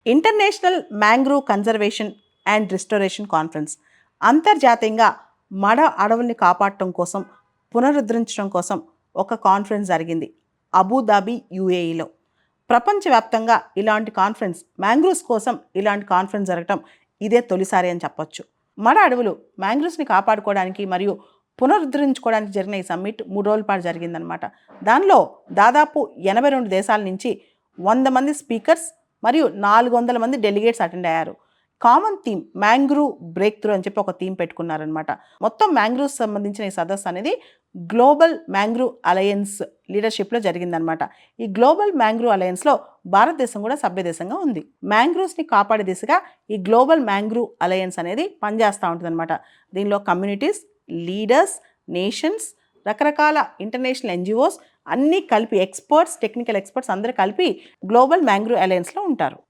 International mangrove conservation and restoration conference అంతర్జాతీయంగా మడ అడవుల్ని కాపాడటం కోసం పునరుద్ధరించడం కోసం ఒక కాన్ఫరెన్స్ జరిగింది అబుదాబి యుఏఈలో. ప్రపంచవ్యాప్తంగా ఇలాంటి కాన్ఫరెన్స్ మ్యాంగ్రూవ్స్ కోసం ఇలాంటి కాన్ఫరెన్స్ జరగటం ఇదే తొలిసారి అని చెప్పొచ్చు. మడ అడవులు మ్యాంగ్రూవ్స్ని కాపాడుకోవడానికి మరియు పునరుద్ధరించుకోవడానికి జరిగిన ఈ సమ్మిట్ 3 రోజుల పాటు జరిగిందనమాట. దానిలో దాదాపు 82 దేశాల నుంచి 100 మంది స్పీకర్స్ మరియు 400 మంది డెలిగేట్స్ అటెండ్ అయ్యారు. Common theme mangrove break through అని చెప్పి ఒక థీమ్ పెట్టుకున్నారనమాట. మొత్తం మ్యాంగ్రూవ్స్ సంబంధించిన ఈ సదస్సు అనేది గ్లోబల్ మ్యాంగ్రూవ్ అలయన్స్ లీడర్షిప్లో జరిగిందనమాట. ఈ గ్లోబల్ మ్యాంగ్రూవ్ అలయన్స్లో భారతదేశం కూడా సభ్యదేశంగా ఉంది. మ్యాంగ్రూవ్స్ని కాపాడే దిశగా ఈ గ్లోబల్ మ్యాంగ్రూవ్ అలయన్స్ అనేది పనిచేస్తూ ఉంటుంది అనమాట. దీనిలో కమ్యూనిటీస్, లీడర్స్, నేషన్స్, రకరకాల ఇంటర్నేషనల్ ఎన్జిఓస్ అన్నీ కలిపి ఎక్స్పర్ట్స్, టెక్నికల్ ఎక్స్పర్ట్స్ అందరూ కలిపి గ్లోబల్ మ్యాంగ్రూవ్ అలయన్స్లో ఉంటారు.